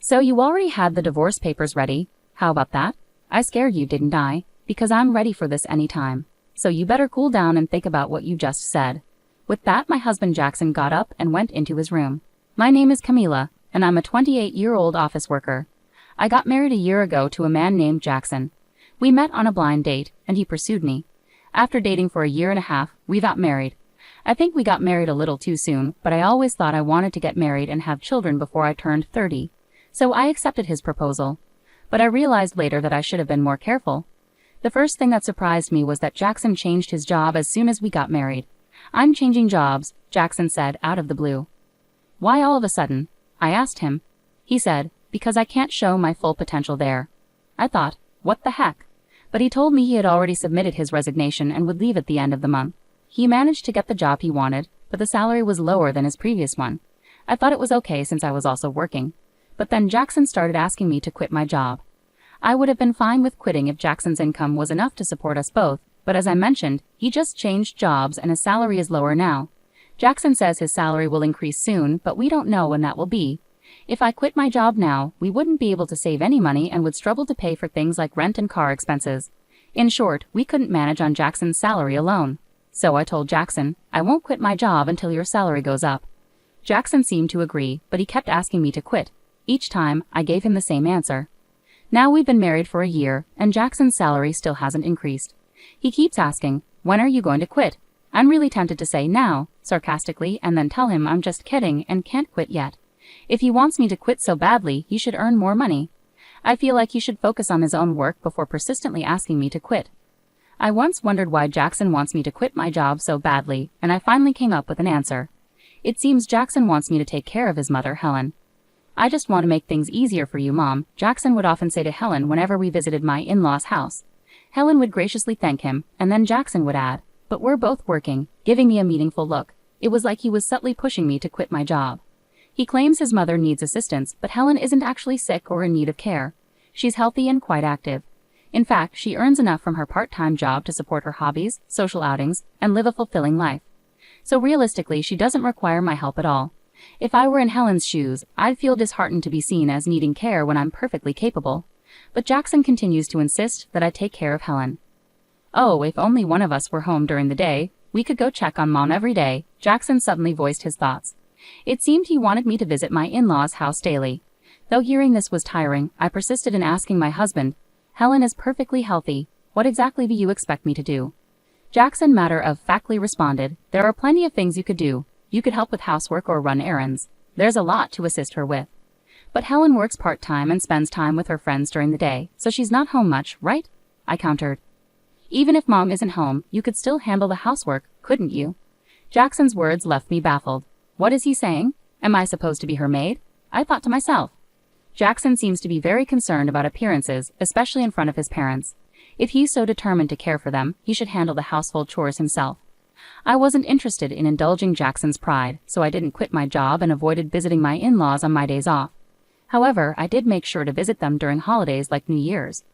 So you already had the divorce papers ready? How about that? I scared you, didn't I? Because I'm ready for this anytime. So you better cool down and think about what you just said. With that, my husband Jackson got up and went into his room. My name is Camila, and I'm a 28-year-old office worker. I got married a year ago to a man named Jackson. We met on a blind date, and he pursued me. After dating for a year and a half, we got married. I think we got married a little too soon, but I always thought I wanted to get married and have children before I turned 30. So I accepted his proposal. But I realized later that I should have been more careful. The first thing that surprised me was that Jackson changed his job as soon as we got married. I'm changing jobs, Jackson said out of the blue. Why all of a sudden? I asked him. He said, because I can't show my full potential there. I thought, what the heck? But he told me he had already submitted his resignation and would leave at the end of the month. He managed to get the job he wanted, but the salary was lower than his previous one. I thought it was okay since I was also working. But then Jackson started asking me to quit my job. I would have been fine with quitting if Jackson's income was enough to support us both, but as I mentioned, he just changed jobs and his salary is lower now. Jackson says his salary will increase soon, but we don't know when that will be. If I quit my job now, we wouldn't be able to save any money and would struggle to pay for things like rent and car expenses. In short, we couldn't manage on Jackson's salary alone. So I told Jackson, I won't quit my job until your salary goes up. Jackson seemed to agree, but he kept asking me to quit. Each time, I gave him the same answer. Now we've been married for a year, and Jackson's salary still hasn't increased. He keeps asking, when are you going to quit? I'm really tempted to say now, sarcastically, and then tell him I'm just kidding and can't quit yet. If he wants me to quit so badly, he should earn more money. I feel like he should focus on his own work before persistently asking me to quit. I once wondered why Jackson wants me to quit my job so badly, and I finally came up with an answer. It seems Jackson wants me to take care of his mother, Helen. I just want to make things easier for you, Mom, Jackson would often say to Helen whenever we visited my in-laws' house. Helen would graciously thank him, and then Jackson would add, but we're both working, giving me a meaningful look. It was like he was subtly pushing me to quit my job. He claims his mother needs assistance, but Helen isn't actually sick or in need of care. She's healthy and quite active. In fact, she earns enough from her part-time job to support her hobbies, social outings, and live a fulfilling life. So realistically, she doesn't require my help at all. If I were in Helen's shoes, I'd feel disheartened to be seen as needing care when I'm perfectly capable. But Jackson continues to insist that I take care of Helen. Oh, if only one of us were home during the day, we could go check on Mom every day, Jackson suddenly voiced his thoughts. It seemed he wanted me to visit my in-laws' house daily. Though hearing this was tiring, I persisted in asking my husband, Helen is perfectly healthy. What exactly do you expect me to do? Jackson matter-of-factly responded, there are plenty of things you could do. You could help with housework or run errands. There's a lot to assist her with. But Helen works part-time and spends time with her friends during the day, so she's not home much, right? I countered. Even if Mom isn't home, you could still handle the housework, couldn't you? Jackson's words left me baffled. What is he saying? Am I supposed to be her maid? I thought to myself. Jackson seems to be very concerned about appearances, especially in front of his parents. If he's so determined to care for them, he should handle the household chores himself. I wasn't interested in indulging Jackson's pride, so I didn't quit my job and avoided visiting my in-laws on my days off. However, I did make sure to visit them during holidays like New Year's.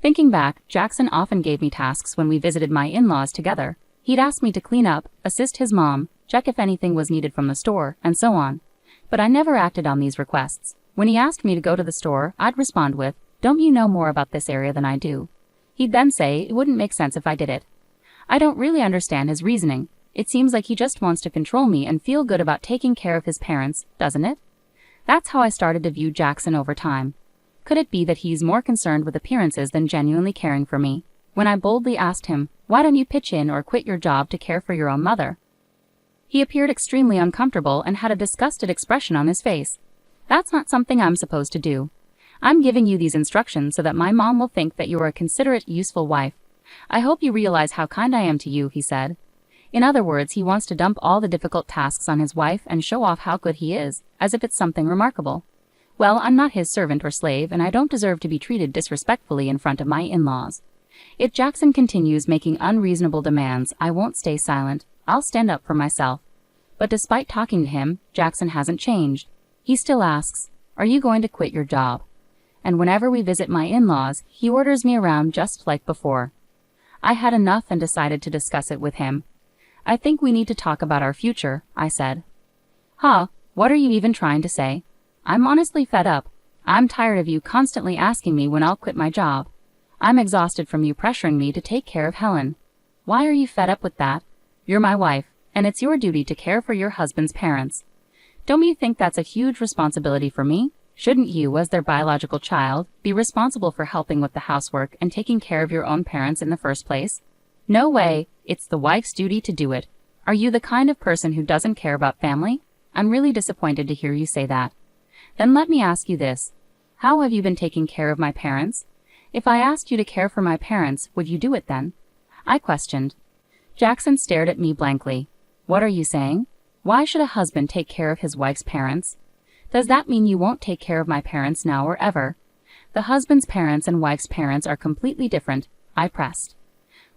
Thinking back, Jackson often gave me tasks when we visited my in-laws together. He'd ask me to clean up, assist his mom, check if anything was needed from the store, and so on. But I never acted on these requests. When he asked me to go to the store, I'd respond with, don't you know more about this area than I do? He'd then say it wouldn't make sense if I did it. I don't really understand his reasoning. It seems like he just wants to control me and feel good about taking care of his parents, doesn't it? That's how I started to view Jackson over time. Could it be that he's more concerned with appearances than genuinely caring for me? When I boldly asked him, why don't you pitch in or quit your job to care for your own mother? He appeared extremely uncomfortable and had a disgusted expression on his face. That's not something I'm supposed to do. I'm giving you these instructions so that my mom will think that you are a considerate, useful wife. I hope you realize how kind I am to you, he said. In other words, he wants to dump all the difficult tasks on his wife and show off how good he is, as if it's something remarkable. Well, I'm not his servant or slave, and I don't deserve to be treated disrespectfully in front of my in-laws. If Jackson continues making unreasonable demands, I won't stay silent. I'll stand up for myself. But despite talking to him, Jackson hasn't changed. He still asks, are you going to quit your job? And whenever we visit my in-laws, he orders me around just like before. I had enough and decided to discuss it with him. I think we need to talk about our future, I said. Huh, what are you even trying to say? I'm honestly fed up. I'm tired of you constantly asking me when I'll quit my job. I'm exhausted from you pressuring me to take care of Helen. Why are you fed up with that? You're my wife, and it's your duty to care for your husband's parents. Don't you think that's a huge responsibility for me? Shouldn't you, as their biological child, be responsible for helping with the housework and taking care of your own parents in the first place? No way, it's the wife's duty to do it. Are you the kind of person who doesn't care about family? I'm really disappointed to hear you say that. Then let me ask you this. How have you been taking care of my parents? If I asked you to care for my parents, would you do it then? I questioned. Jackson stared at me blankly. What are you saying? Why should a husband take care of his wife's parents? Does that mean you won't take care of my parents now or ever? The husband's parents and wife's parents are completely different, I pressed.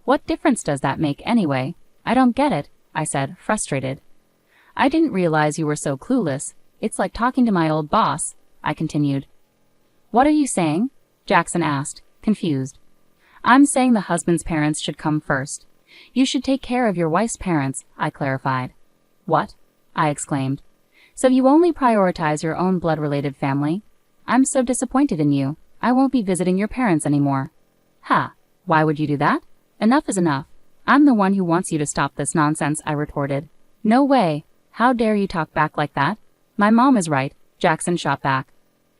What difference does that make anyway? I don't get it, I said, frustrated. I didn't realize you were so clueless. It's like talking to my old boss, I continued. What are you saying? Jackson asked, confused. I'm saying the husband's parents should come first. You should take care of your wife's parents, I clarified. What? I exclaimed. So you only prioritize your own blood-related family? I'm so disappointed in you. I won't be visiting your parents anymore. Ha! Why would you do that? Enough is enough. I'm the one who wants you to stop this nonsense, I retorted. No way. How dare you talk back like that? My mom is right, Jackson shot back.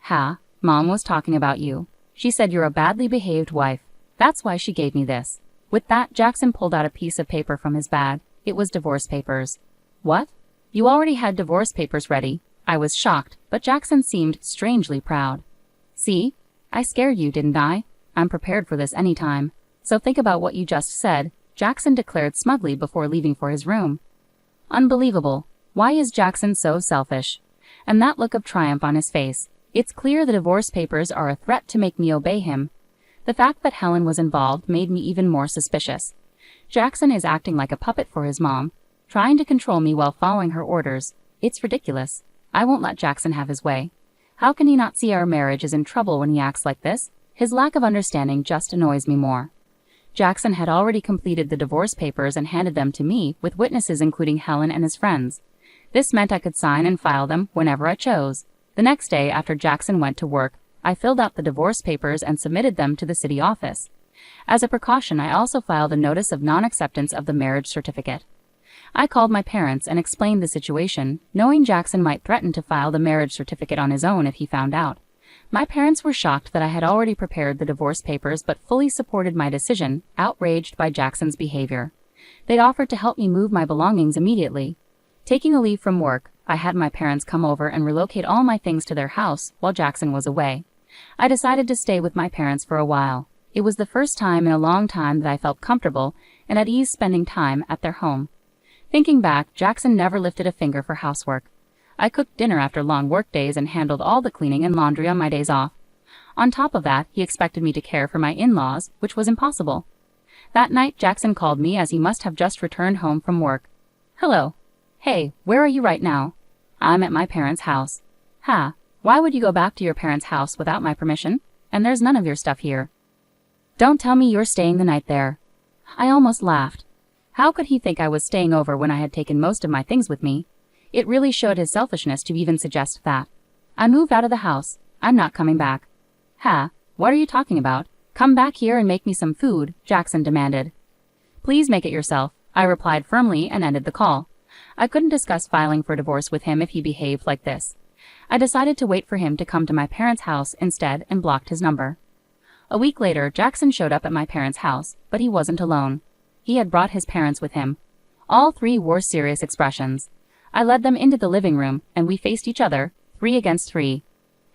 Ha! Mom was talking about you. She said you're a badly behaved wife. That's why she gave me this. With that, Jackson pulled out a piece of paper from his bag. It was divorce papers. What? You already had divorce papers ready. I was shocked, but Jackson seemed strangely proud. See? I scared you, didn't I? I'm prepared for this any time. So think about what you just said, Jackson declared smugly before leaving for his room. Unbelievable. Why is Jackson so selfish? And that look of triumph on his face. It's clear the divorce papers are a threat to make me obey him. The fact that Helen was involved made me even more suspicious. Jackson is acting like a puppet for his mom, trying to control me while following her orders. It's ridiculous. I won't let Jackson have his way. How can he not see our marriage is in trouble when he acts like this? His lack of understanding just annoys me more. Jackson had already completed the divorce papers and handed them to me, with witnesses including Helen and his friends. This meant I could sign and file them whenever I chose. The next day, after Jackson went to work, I filled out the divorce papers and submitted them to the city office. As a precaution, I also filed a notice of non-acceptance of the marriage certificate. I called my parents and explained the situation, knowing Jackson might threaten to file the marriage certificate on his own if he found out. My parents were shocked that I had already prepared the divorce papers but fully supported my decision, outraged by Jackson's behavior. They offered to help me move my belongings immediately. Taking a leave from work, I had my parents come over and relocate all my things to their house while Jackson was away. I decided to stay with my parents for a while. It was the first time in a long time that I felt comfortable and at ease spending time at their home. Thinking back, Jackson never lifted a finger for housework. I cooked dinner after long work days and handled all the cleaning and laundry on my days off. On top of that, he expected me to care for my in-laws, which was impossible. That night, Jackson called me as he must have just returned home from work. Hello. Hey, where are you right now? I'm at my parents' house. Ha, why would you go back to your parents' house without my permission? And there's none of your stuff here. Don't tell me you're staying the night there. I almost laughed. How could he think I was staying over when I had taken most of my things with me? It really showed his selfishness to even suggest that. I moved out of the house. I'm not coming back. Ha, what are you talking about? Come back here and make me some food, Jackson demanded. Please make it yourself, I replied firmly and ended the call. I couldn't discuss filing for divorce with him if he behaved like this. I decided to wait for him to come to my parents' house instead and blocked his number. A week later, Jackson showed up at my parents' house, but he wasn't alone. He had brought his parents with him. All three wore serious expressions. I led them into the living room, and we faced each other, 3 against 3.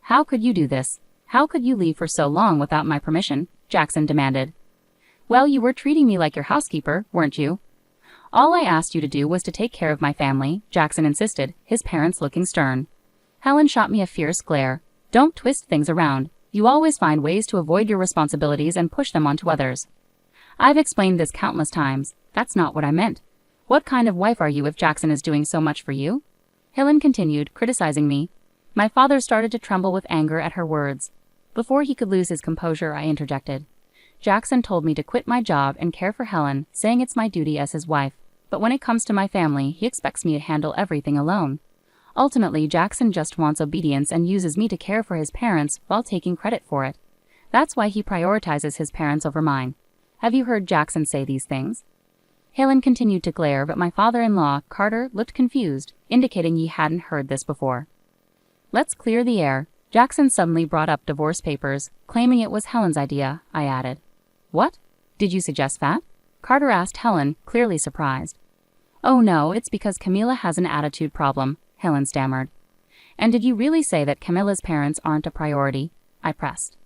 How could you do this? How could you leave for so long without my permission? Jackson demanded. Well, you were treating me like your housekeeper, weren't you? All I asked you to do was to take care of my family, Jackson insisted, his parents looking stern. Helen shot me a fierce glare. Don't twist things around. You always find ways to avoid your responsibilities and push them onto others. I've explained this countless times. That's not what I meant. What kind of wife are you if Jackson is doing so much for you? Helen continued, criticizing me. My father started to tremble with anger at her words. Before he could lose his composure, I interjected. Jackson told me to quit my job and care for Helen, saying it's my duty as his wife. But when it comes to my family, he expects me to handle everything alone. Ultimately, Jackson just wants obedience and uses me to care for his parents while taking credit for it. That's why he prioritizes his parents over mine. Have you heard Jackson say these things?" Helen continued to glare, but my father-in-law, Carter, looked confused, indicating he hadn't heard this before. "Let's clear the air." Jackson suddenly brought up divorce papers, claiming it was Helen's idea, I added. "What? Did you suggest that?" Carter asked Helen, clearly surprised. "Oh no, it's because Camila has an attitude problem," Helen stammered. "And did you really say that Camila's parents aren't a priority?" I pressed.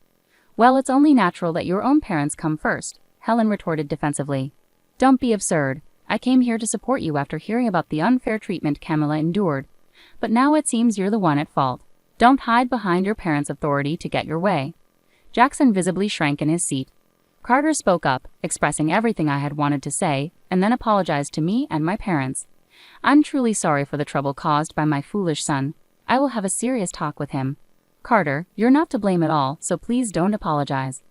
"Well, it's only natural that your own parents come first," Helen retorted defensively. "Don't be absurd. I came here to support you after hearing about the unfair treatment Camila endured. But now it seems you're the one at fault. Don't hide behind your parents' authority to get your way." Jackson visibly shrank in his seat. Carter spoke up, expressing everything I had wanted to say, and then apologized to me and my parents. "I'm truly sorry for the trouble caused by my foolish son. I will have a serious talk with him." "Carter, you're not to blame at all, so please don't apologize."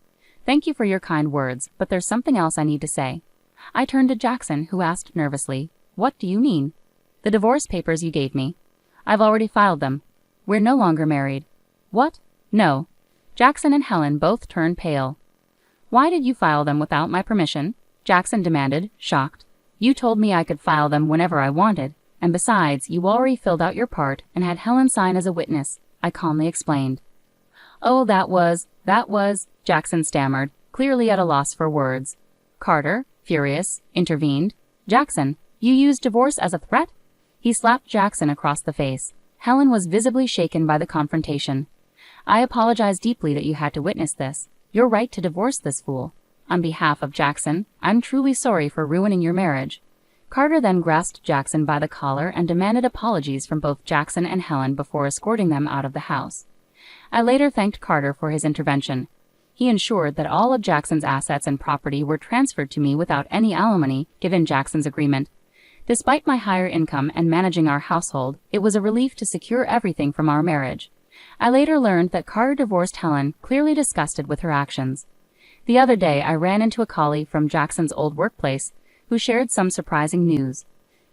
"Thank you for your kind words, but there's something else I need to say." I turned to Jackson, who asked nervously, "What do you mean?" "The divorce papers you gave me. I've already filed them. We're no longer married." "What? No." Jackson and Helen both turned pale. "Why did you file them without my permission?" Jackson demanded, shocked. "You told me I could file them whenever I wanted, and besides, you already filled out your part and had Helen sign as a witness," I calmly explained. "Oh, that was," Jackson stammered, clearly at a loss for words. Carter, furious, intervened. "Jackson, you used divorce as a threat?" He slapped Jackson across the face. Helen was visibly shaken by the confrontation. "I apologize deeply that you had to witness this. You're right to divorce this fool. On behalf of Jackson, I'm truly sorry for ruining your marriage." Carter then grasped Jackson by the collar and demanded apologies from both Jackson and Helen before escorting them out of the house. I later thanked Carter for his intervention. He ensured that all of Jackson's assets and property were transferred to me without any alimony, given Jackson's agreement. Despite my higher income and managing our household, it was a relief to secure everything from our marriage. I later learned that Carter divorced Helen, clearly disgusted with her actions. The other day, I ran into a colleague from Jackson's old workplace, who shared some surprising news.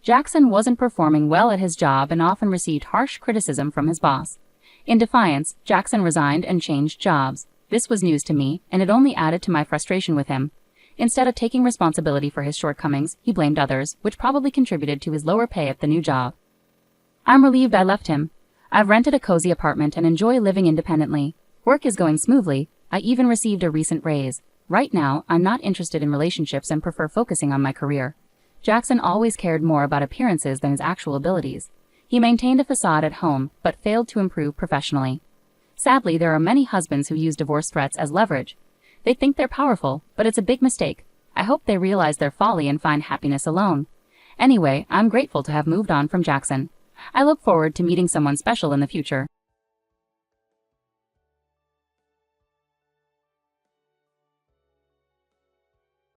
Jackson wasn't performing well at his job and often received harsh criticism from his boss. In defiance, Jackson resigned and changed jobs. This was news to me, and it only added to my frustration with him. Instead of taking responsibility for his shortcomings, he blamed others, which probably contributed to his lower pay at the new job. I'm relieved I left him. I've rented a cozy apartment and enjoy living independently. Work is going smoothly. I even received a recent raise. Right now, I'm not interested in relationships and prefer focusing on my career. Jackson always cared more about appearances than his actual abilities. He maintained a facade at home, but failed to improve professionally. Sadly, there are many husbands who use divorce threats as leverage. They think they're powerful, but it's a big mistake. I hope they realize their folly and find happiness alone. Anyway, I'm grateful to have moved on from Jackson. I look forward to meeting someone special in the future.